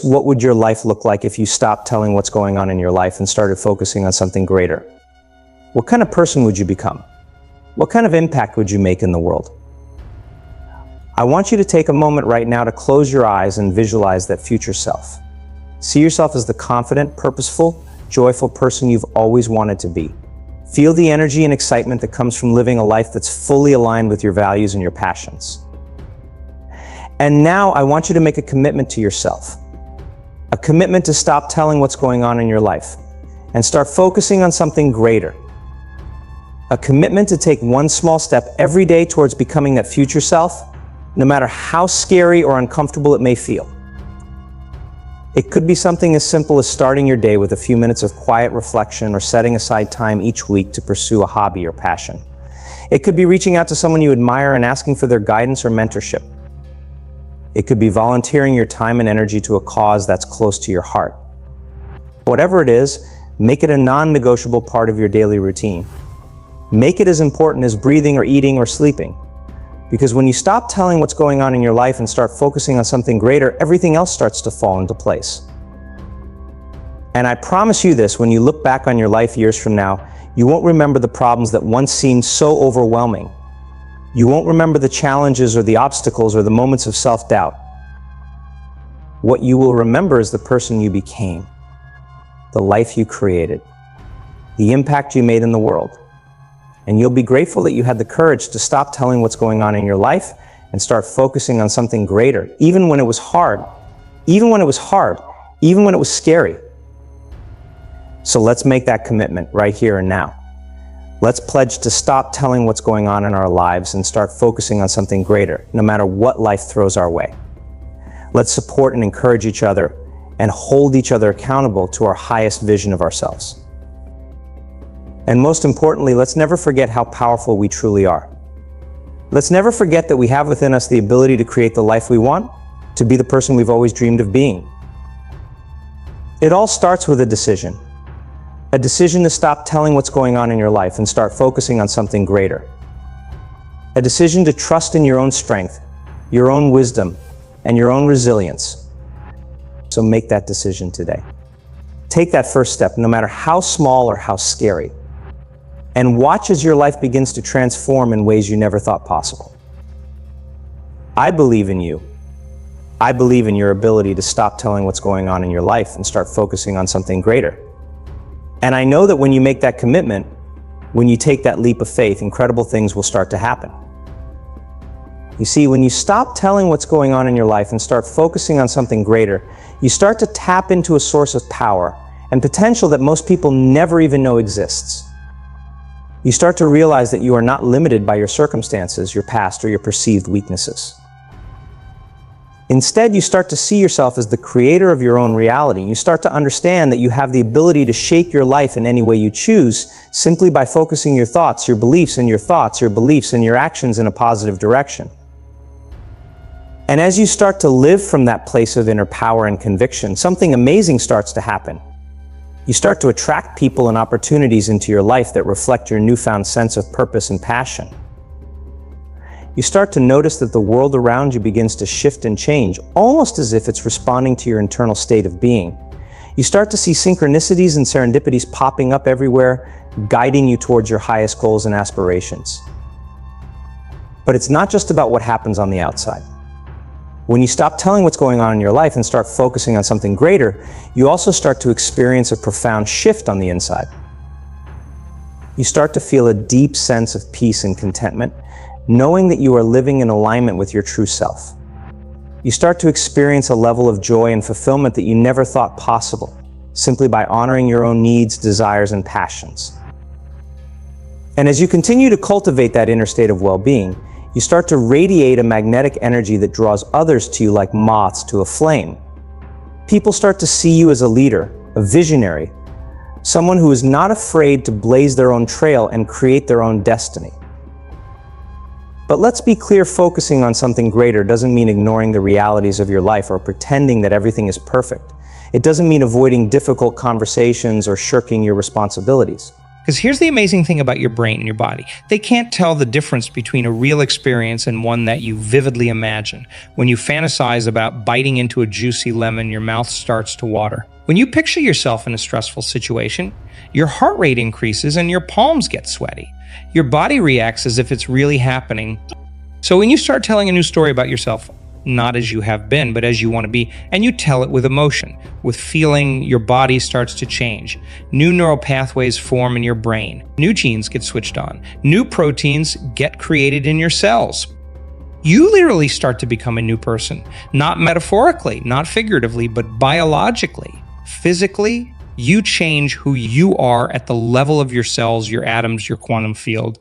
What would your life look like if you stopped telling what's going on in your life and started focusing on something greater? What kind of person would you become? What kind of impact would you make in the world? I want you to take a moment right now to close your eyes and visualize that future self. See yourself as the confident, purposeful, joyful person you've always wanted to be. Feel the energy and excitement that comes from living a life that's fully aligned with your values and your passions. And now I want you to make a commitment to yourself. A commitment to stop telling what's going on in your life and start focusing on something greater. A commitment to take one small step every day towards becoming that future self, no matter how scary or uncomfortable it may feel. It could be something as simple as starting your day with a few minutes of quiet reflection or setting aside time each week to pursue a hobby or passion. It could be reaching out to someone you admire and asking for their guidance or mentorship. It could be volunteering your time and energy to a cause that's close to your heart. Whatever it is, make it a non-negotiable part of your daily routine. Make it as important as breathing or eating or sleeping. Because when you stop telling what's going on in your life and start focusing on something greater, everything else starts to fall into place. And I promise you this, when you look back on your life years from now, you won't remember the problems that once seemed so overwhelming. You won't remember the challenges or the obstacles or the moments of self-doubt. What you will remember is the person you became, the life you created, the impact you made in the world. And you'll be grateful that you had the courage to stop telling what's going on in your life and start focusing on something greater, even when it was hard, even when it was scary. So let's make that commitment right here and now. Let's pledge to stop telling what's going on in our lives and start focusing on something greater, no matter what life throws our way. Let's support and encourage each other and hold each other accountable to our highest vision of ourselves. And most importantly, let's never forget how powerful we truly are. Let's never forget that we have within us the ability to create the life we want, to be the person we've always dreamed of being. It all starts with a decision. A decision to stop telling what's going on in your life and start focusing on something greater. A decision to trust in your own strength, your own wisdom, and your own resilience. So make that decision today. Take that first step, no matter how small or how scary. And watch as your life begins to transform in ways you never thought possible. I believe in you. I believe in your ability to stop telling what's going on in your life and start focusing on something greater. And I know that when you make that commitment, when you take that leap of faith, incredible things will start to happen. You see, when you stop telling what's going on in your life and start focusing on something greater, you start to tap into a source of power and potential that most people never even know exists. You start to realize that you are not limited by your circumstances, your past, or your perceived weaknesses. Instead, you start to see yourself as the creator of your own reality. You start to understand that you have the ability to shape your life in any way you choose simply by focusing your thoughts, your beliefs, and your actions in a positive direction. And as you start to live from that place of inner power and conviction, something amazing starts to happen. You start to attract people and opportunities into your life that reflect your newfound sense of purpose and passion. You start to notice that the world around you begins to shift and change, almost as if it's responding to your internal state of being. You start to see synchronicities and serendipities popping up everywhere, guiding you towards your highest goals and aspirations. But it's not just about what happens on the outside. When you stop telling what's going on in your life and start focusing on something greater, you also start to experience a profound shift on the inside. You start to feel a deep sense of peace and contentment, knowing that you are living in alignment with your true self. You start to experience a level of joy and fulfillment that you never thought possible, simply by honoring your own needs, desires, and passions. And as you continue to cultivate that inner state of well-being, you start to radiate a magnetic energy that draws others to you like moths to a flame. People start to see you as a leader, a visionary, someone who is not afraid to blaze their own trail and create their own destiny. But let's be clear, focusing on something greater doesn't mean ignoring the realities of your life or pretending that everything is perfect. It doesn't mean avoiding difficult conversations or shirking your responsibilities. Because here's the amazing thing about your brain and your body. They can't tell the difference between a real experience and one that you vividly imagine. When you fantasize about biting into a juicy lemon, your mouth starts to water. When you picture yourself in a stressful situation, your heart rate increases and your palms get sweaty. Your body reacts as if it's really happening. So when you start telling a new story about yourself, not as you have been, but as you want to be, and you tell it with emotion, with feeling, your body starts to change. New neural pathways form in your brain. New genes get switched on. New proteins get created in your cells. You literally start to become a new person, not metaphorically, not figuratively, but biologically. Physically, you change who you are at the level of your cells, your atoms, your quantum field.